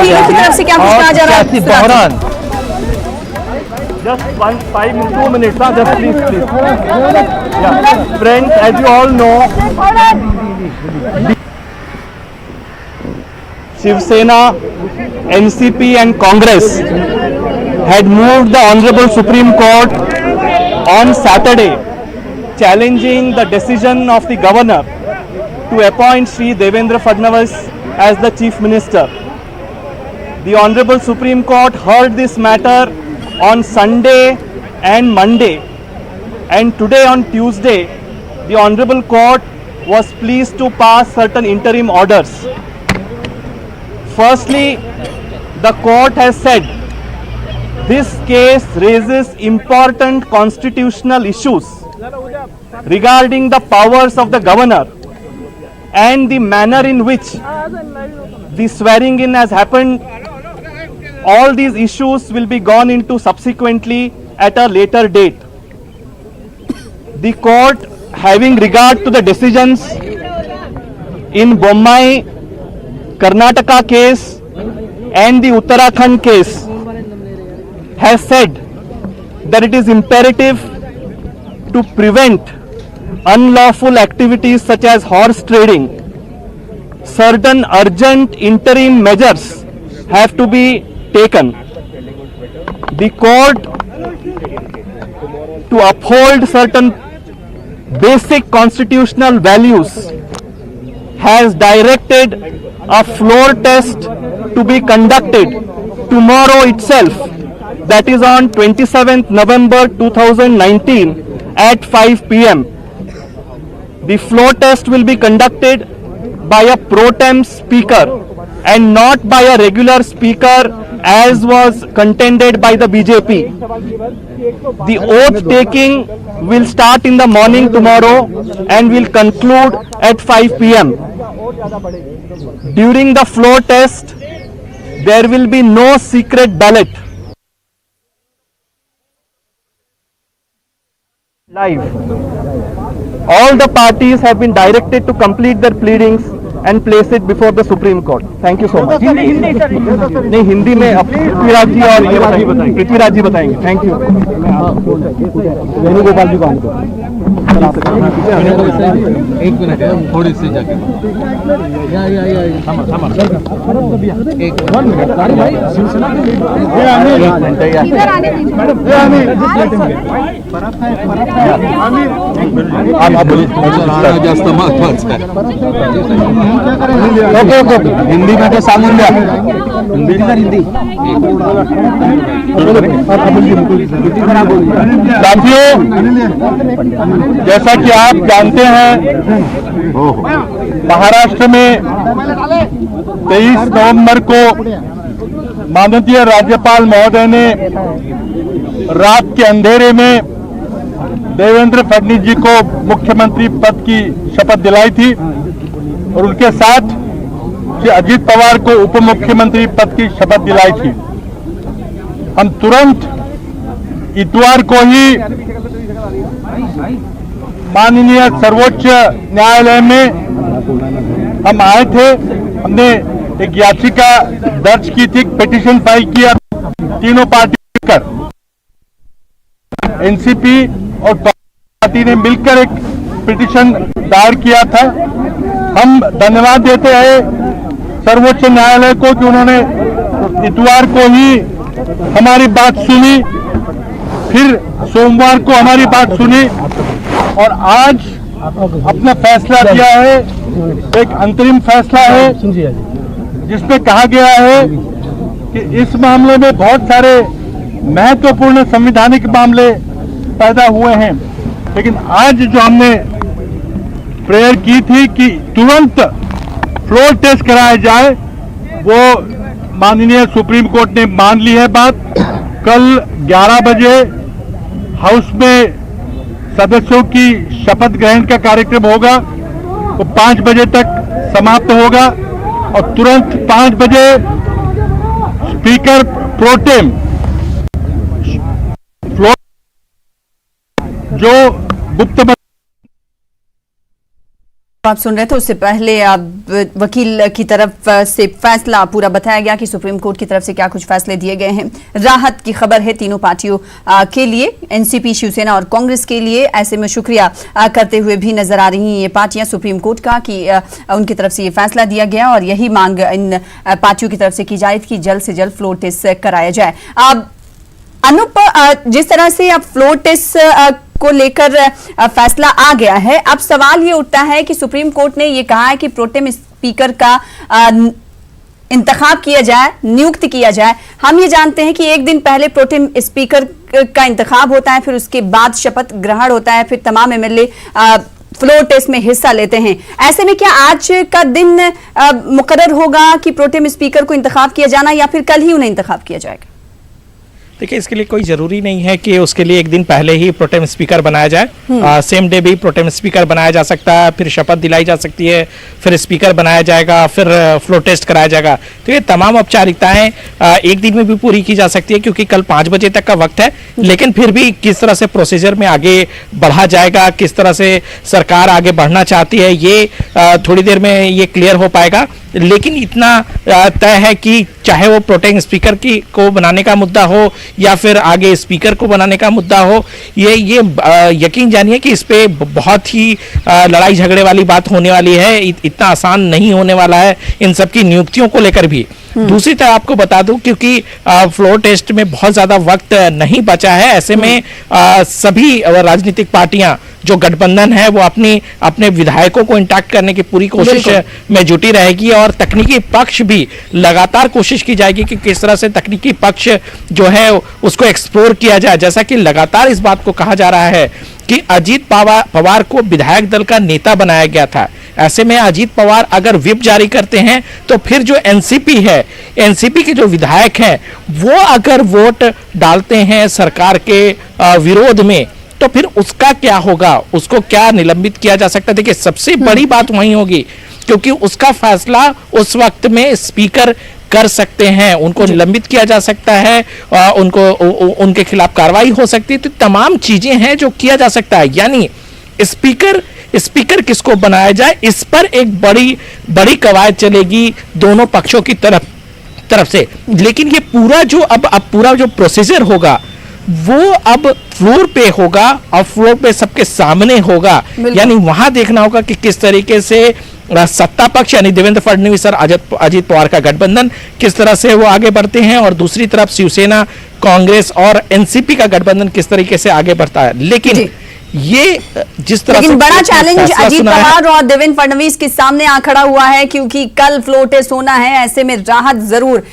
की तरफ से क्या कुछ कहा जा रहा है? बहरान। Just 2 minutes, just please. Yeah, friends, as you all know, Shiv Sena, NCP and Congress had moved the Honorable Supreme Court on Saturday, challenging the decision of the governor to appoint Shri Devendra Fadnavis as the Chief Minister. The Honorable Supreme Court heard this matter on Sunday and Monday, and today on Tuesday the Honorable Court was pleased to pass certain interim orders. Firstly, the court has said this case raises important constitutional issues regarding the powers of the governor and the manner in which the swearing in has happened. All these issues will be gone into subsequently at a later date. The court, having regard to the decisions in Bommai, Karnataka case and the Uttarakhand case, has said that it is imperative to prevent unlawful activities such as horse trading. Certain urgent interim measures have to be taken. The court, to uphold certain basic constitutional values, has directed a floor test to be conducted tomorrow itself, that is on 27th November 2019 at 5 p.m. The floor test will be conducted by a pro tem speaker and not by a regular speaker as was contended by the BJP. The oath taking will start in the morning tomorrow and will conclude at 5 p.m. During the floor test, there will be no secret ballot. Live. All the parties have been directed to complete their pleadings and place it before the Supreme Court. Thank you so much. नहीं, हिंदी में अब पृथ्वीराज जी और ये बताएंगे, पृथ्वीराज जी बताएंगे. Thank you. Venugopal जी को हमको एक मिनट है, थोड़ी सी जाके एक जास्त महत्वाचं आहे. हिंदी में तो सांगून द्या. हिंदी साथियों, जैसा कि आप जानते हैं, महाराष्ट्र में 23 नवंबर को माननीय राज्यपाल महोदय ने रात के अंधेरे में देवेंद्र फडणवीस जी को मुख्यमंत्री पद की शपथ दिलाई थी और उनके साथ श्री अजित पवार को उप मुख्यमंत्री पद की शपथ दिलाई थी. हम तुरंत इतवार को ही माननीय सर्वोच्च न्यायालय में हम आए थे. हमने एक याचिका दर्ज की थी, पिटीशन फाइल किया, तीनों पार्टी मिलकर, एनसीपी और पार्टी ने मिलकर एक पिटीशन दायर किया था. हम धन्यवाद देते हैं सर्वोच्च न्यायालय को कि उन्होंने इतवार को ही हमारी बात सुनी, फिर सोमवार को हमारी बात सुनी और आज अपना फैसला दिया है. एक अंतरिम फैसला है जिसमें कहा गया है कि इस मामले में बहुत सारे महत्वपूर्ण संवैधानिक मामले पैदा हुए हैं, लेकिन आज जो हमने प्रेयर की थी कि तुरंत फ्लोर टेस्ट कराया जाए, वो माननीय सुप्रीम कोर्ट ने मान ली है बात. कल 11 बजे हाउस में सदस्यों की शपथ ग्रहण का कार्यक्रम होगा, वो 5 बजे तक समाप्त होगा और तुरंत 5 बजे स्पीकर प्रोटेम फ्लोर जो गुप्त आप सुन रहे थे, उससे पहले अब वकील की तरफ से फैसला पूरा बताया गया कि सुप्रीम कोर्ट की तरफ से क्या कुछ फैसले दिए गए हैं। राहत की खबर है तीनों पार्टियों के लिए, एनसीपी, शिवसेना और कांग्रेस के लिए। ऐसे में शुक्रिया करते हुए भी नजर आ रही हैं ये पार्टियां सुप्रीम कोर्ट का कि उनकी तरफ से ये फैसला दिया गया और यही मांग इन पार्टियों की तरफ से की जाए कि जल्द से जल्द फ्लोर टेस्ट कराया जाए। अनुप, जिस तरह से अब फ्लोर टेस्ट को लेकर फैसला आ गया है, अब सवाल ये उठता है कि सुप्रीम कोर्ट ने ये कहा है कि प्रोटेम स्पीकर का इंतखाब किया जाए, नियुक्त किया जाए। हम ये जानते हैं कि एक दिन पहले प्रोटेम स्पीकर का इंतखाब होता है, फिर उसके बाद शपथ ग्रहण होता है, फिर तमाम एमएलए फ्लोर टेस्ट में हिस्सा लेते हैं। ऐसे में क्या आज का दिन मुकर्रर होगा कि प्रोटेम स्पीकर को इंतखाब किया जाना, या फिर कल ही उन्हें इंतखाब किया जाएगा? देखिए, इसके लिए कोई जरूरी नहीं है कि उसके लिए एक दिन पहले ही प्रोटेम स्पीकर बनाया जाए। सेम डे भी प्रोटेम स्पीकर बनाया जा सकता है, फिर शपथ दिलाई जा सकती है, फिर स्पीकर बनाया जाएगा, फिर फ्लोर टेस्ट कराया जाएगा। तो ये तमाम औपचारिकताएं एक दिन में भी पूरी की जा सकती है, क्योंकि कल 5 बजे तक का वक्त है। लेकिन फिर भी किस तरह से प्रोसीजर में आगे बढ़ा जाएगा, किस तरह से सरकार आगे बढ़ना चाहती है, ये थोड़ी देर में ये क्लियर हो पाएगा। लेकिन इतना तय है कि चाहे वो प्रोटेम स्पीकर को बनाने का मुद्दा हो या फिर आगे स्पीकर को बनाने का मुद्दा हो, ये यकीन जानिए कि इस पे बहुत ही लड़ाई झगड़े वाली बात होने वाली है। इतना आसान नहीं होने वाला है इन सब की नियुक्तियों को लेकर भी। दूसरी तरफ आपको बता दूं, क्योंकि फ्लोर टेस्ट में बहुत ज्यादा वक्त नहीं बचा है, ऐसे में सभी राजनीतिक पार्टियां जो गठबंधन है वो अपने विधायकों को इंटैक्ट करने की पूरी कोशिश में जुटी रहेगी और तकनीकी पक्ष भी लगातार कोशिश की जाएगी कि किस तरह से तकनीकी पक्ष जो है उसको एक्सप्लोर किया जाए। जैसा कि लगातार इस बात को कहा जा रहा है कि अजीत पवार को विधायक दल का नेता बनाया गया था। ऐसे में अजीत पवार अगर व्हिप जारी करते हैं तो फिर जो एनसीपी है, एनसीपी के जो विधायक हैं वो अगर वोट डालते हैं सरकार के विरोध में, तो फिर उसका क्या होगा, उसको क्या निलंबित किया जा सकता है। देखिए, सबसे बड़ी बात वहीं होगी, क्योंकि उसका फैसला उस वक्त में स्पीकर कर सकते हैं, उनको निलंबित किया जा सकता है, उनके खिलाफ कार्रवाई हो सकती है। तो तमाम चीजें हैं जो किया जा सकता है। यानी स्पीकर किसको बनाया जाए, इस पर एक बड़ी कवायद चलेगी दोनों पक्षों की तरफ से। लेकिन ये पूरा जो अब पूरा जो प्रोसीजर होगा वो अब फ्लोर पे होगा और फ्लोर पे सबके सामने होगा। यानी वहां देखना होगा कि किस तरीके से सत्ता पक्ष यानी देवेंद्र फडणवीस और अजीत पवार का गठबंधन किस तरह से वो आगे बढ़ते हैं, और दूसरी तरफ शिवसेना, कांग्रेस और एनसीपी का गठबंधन किस तरीके से आगे बढ़ता है। लेकिन ये जिस तरह लेकिन बड़ा चैलेंज अजीत पवार और देवेंद्र फडणवीस के सामने आ खड़ा हुआ है, क्योंकि कल फ्लोर टेस्ट होना है। ऐसे में राहत जरूर